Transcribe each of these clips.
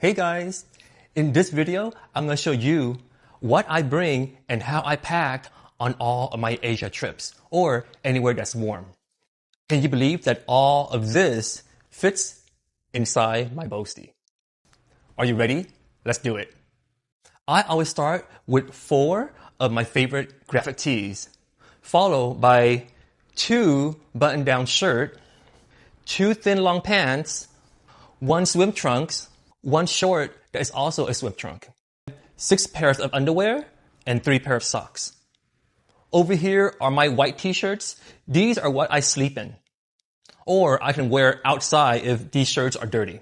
Hey guys, in this video, I'm going to show you what I bring and how I pack on all of my Asia trips or anywhere that's warm. Can you believe that all of this fits inside my Bolstie? Are you ready? Let's do it. I always start with 4 of my favorite graphic tees, followed by 2 button-down shirts, 2 thin long pants, 1 swim trunks, 1 short that is also a swim trunk, 6 pairs of underwear, and 3 pairs of socks. Over here are my white t-shirts. These are what I sleep in. Or I can wear outside if these shirts are dirty.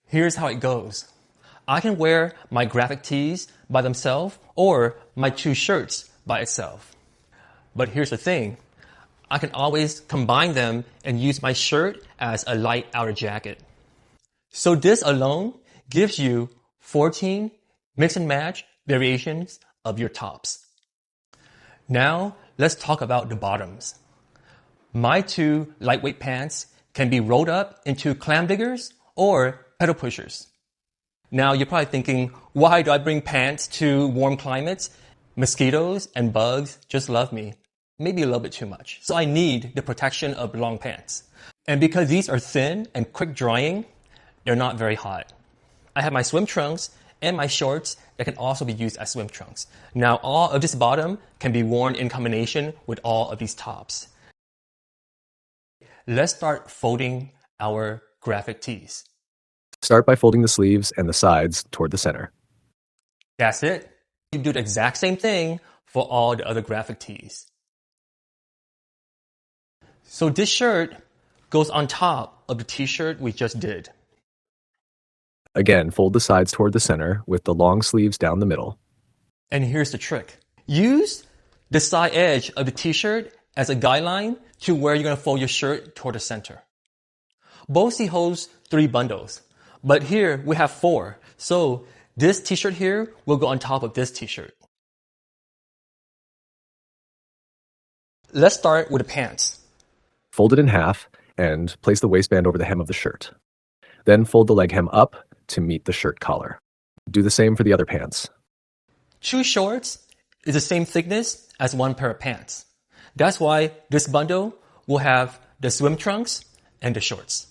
Here's how it goes. I can wear my graphic tees by themselves or my 2 shirts by itself. But here's the thing. I can always combine them and use my shirt as a light outer jacket. So this alone gives you 14 mix and match variations of your tops. Now, let's talk about the bottoms. My 2 lightweight pants can be rolled up into clam diggers or pedal pushers. Now, you're probably thinking, why do I bring pants to warm climates? Mosquitoes and bugs just love me. Maybe a little bit too much. So I need the protection of long pants. And because these are thin and quick drying, they're not very hot. I have my swim trunks and my shorts that can also be used as swim trunks. Now, all of this bottom can be worn in combination with all of these tops. Let's start folding our graphic tees. Start by folding the sleeves and the sides toward the center. That's it. You do the exact same thing for all the other graphic tees. So this shirt goes on top of the t-shirt we just did. Again, fold the sides toward the center with the long sleeves down the middle. And here's the trick. Use the side edge of the t-shirt as a guideline to where you're going to fold your shirt toward the center. Bolstie holds 3 bundles, but here we have 4. So this t-shirt here will go on top of this t-shirt. Let's start with the pants. Fold it in half and place the waistband over the hem of the shirt. Then fold the leg hem up to meet the shirt collar. Do the same for the other pants. 2 shorts is the same thickness as 1 pair of pants. That's why this bundle will have the swim trunks and the shorts.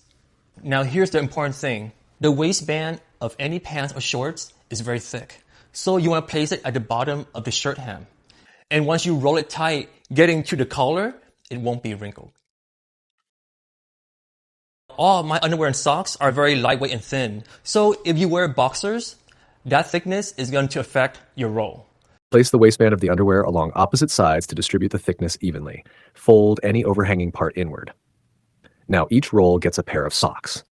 Now here's the important thing. The waistband of any pants or shorts is very thick. So you want to place it at the bottom of the shirt hem. And once you roll it tight, getting to the collar, it won't be wrinkled. All my underwear and socks are very lightweight and thin. So if you wear boxers, that thickness is going to affect your roll. Place the waistband of the underwear along opposite sides to distribute the thickness evenly. Fold any overhanging part inward. Now each roll gets a pair of socks.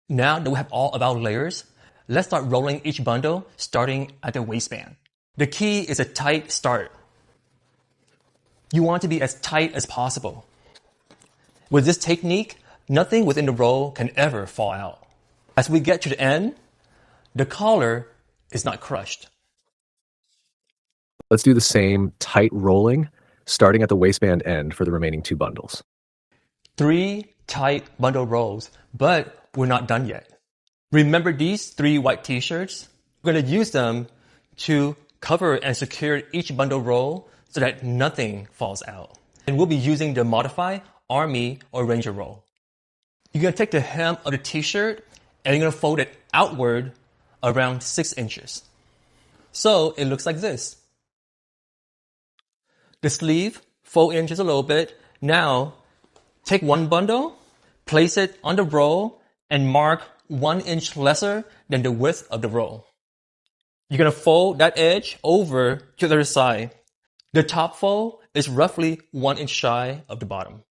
Now that we have all of our layers, let's start rolling each bundle starting at the waistband. The key is a tight start. You want to be as tight as possible. With this technique, nothing within the roll can ever fall out. As we get to the end, the collar is not crushed. Let's do the same tight rolling, starting at the waistband end for the remaining 2 bundles. 3 tight bundle rolls, but we're not done yet. Remember these 3 white t-shirts? We're going to use them to cover and secure each bundle roll so that nothing falls out. And we'll be using the Modify Army or Ranger roll. You're going to take the hem of the t-shirt and you're going to fold it outward around 6 inches. So it looks like this. The sleeve, fold in just a little bit. Now, take 1 bundle, place it on the roll, and mark 1 inch lesser than the width of the roll. You're going to fold that edge over to the other side. The top fold is roughly 1 inch shy of the bottom.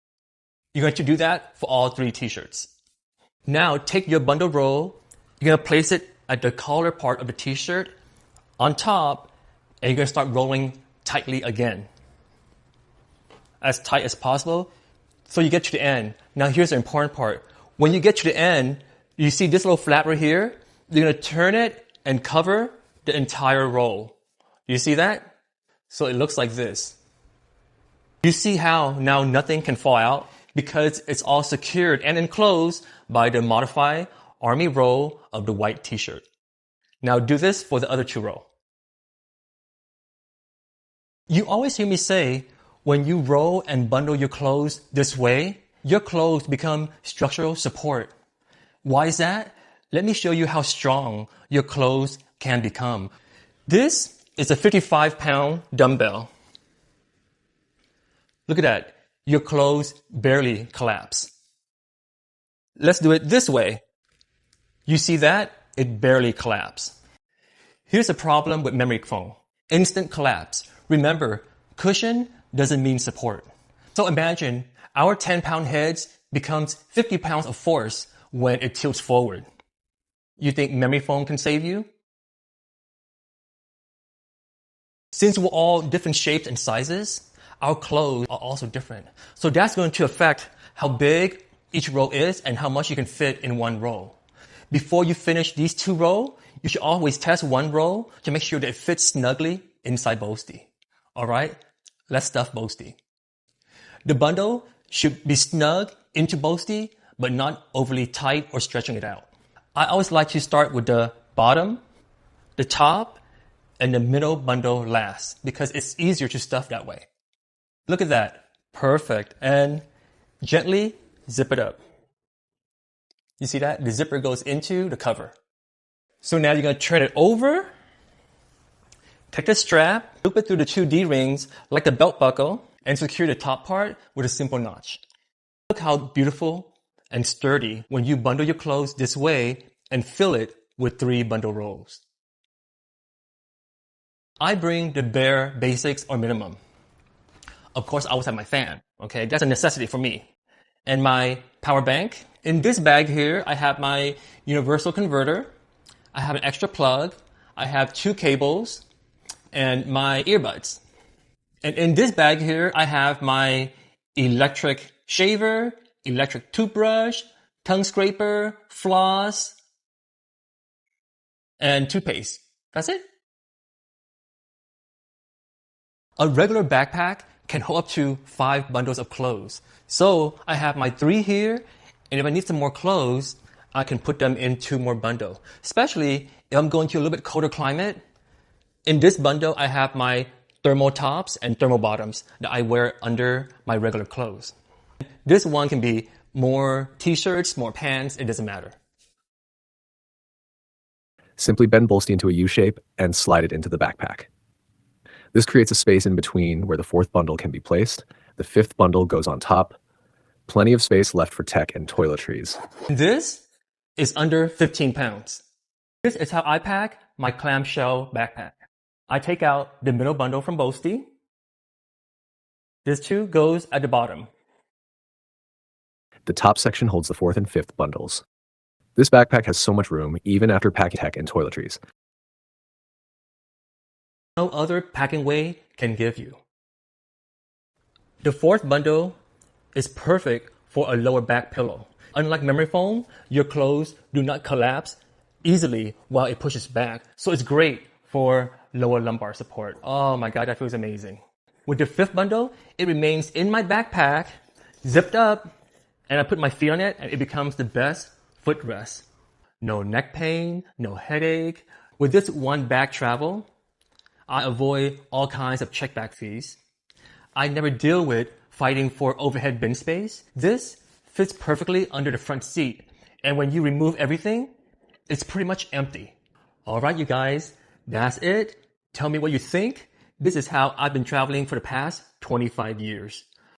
You're going to do that for all 3 t-shirts. Now, take your bundle roll, you're going to place it at the collar part of the t-shirt on top, and you're going to start rolling tightly again. As tight as possible, so you get to the end. Now, here's the important part. When you get to the end, you see this little flap right here? You're going to turn it and cover the entire roll. You see that? So it looks like this. You see how now nothing can fall out? Because it's all secured and enclosed by the Modify army roll of the white t-shirt. Now do this for the other 2 rows. You always hear me say, when you roll and bundle your clothes this way, your clothes become structural support. Why is that? Let me show you how strong your clothes can become. This is a 55-pound dumbbell. Look at that. Your clothes barely collapse. Let's do it this way. You see that? It barely collapses. Here's the problem with memory foam. Instant collapse. Remember, cushion doesn't mean support. So imagine our 10-pound heads becomes 50 pounds of force when it tilts forward. You think memory foam can save you? Since we're all different shapes and sizes, our clothes are also different. So that's going to affect how big each row is and how much you can fit in one row. Before you finish these 2 rows, you should always test one row to make sure that it fits snugly inside Bolstie. Alright, let's stuff Bolstie. The bundle should be snug into Bolstie, but not overly tight or stretching it out. I always like to start with the bottom, the top, and the middle bundle last, because it's easier to stuff that way. Look at that. Perfect. And gently zip it up. You see that? The zipper goes into the cover. So now you're going to turn it over. Take the strap, loop it through the 2 D-rings like the belt buckle, and secure the top part with a simple notch. Look how beautiful and sturdy when you bundle your clothes this way and fill it with 3 bundle rolls. I bring the bare basics or minimum. Of course, I always have my fan. Okay, that's a necessity for me. And my power bank. In this bag here, I have my universal converter. I have an extra plug. I have 2 cables and my earbuds. And in this bag here, I have my electric shaver, electric toothbrush, tongue scraper, floss, and toothpaste. That's it. A regular backpack can hold up to 5 bundles of clothes. So I have my 3 here, and if I need some more clothes, I can put them in 2 more bundles. Especially if I'm going to a little bit colder climate. In this bundle, I have my thermal tops and thermal bottoms that I wear under my regular clothes. This one can be more t-shirts, more pants, it doesn't matter. Simply bend Bolstie into a U shape and slide it into the backpack. This creates a space in between where the 4th bundle can be placed. The 5th bundle goes on top. Plenty of space left for tech and toiletries. This is under 15 pounds. This is how I pack my clamshell backpack. I take out the middle bundle from Bolstie. This 2 goes at the bottom. The top section holds the 4th and 5th bundles. This backpack has so much room, even after packing tech and toiletries. No other packing way can give you. The 4th bundle is perfect for a lower back pillow. Unlike memory foam, your clothes do not collapse easily while it pushes back. So it's great for lower lumbar support. Oh my God, that feels amazing. With the 5th bundle, it remains in my backpack, zipped up, and I put my feet on it, and it becomes the best footrest. No neck pain, no headache. With this one bag travel, I avoid all kinds of check bag fees. I never deal with fighting for overhead bin space. This fits perfectly under the front seat, and when you remove everything, it's pretty much empty. All right, you guys, that's it. Tell me what you think. This is how I've been traveling for the past 25 years.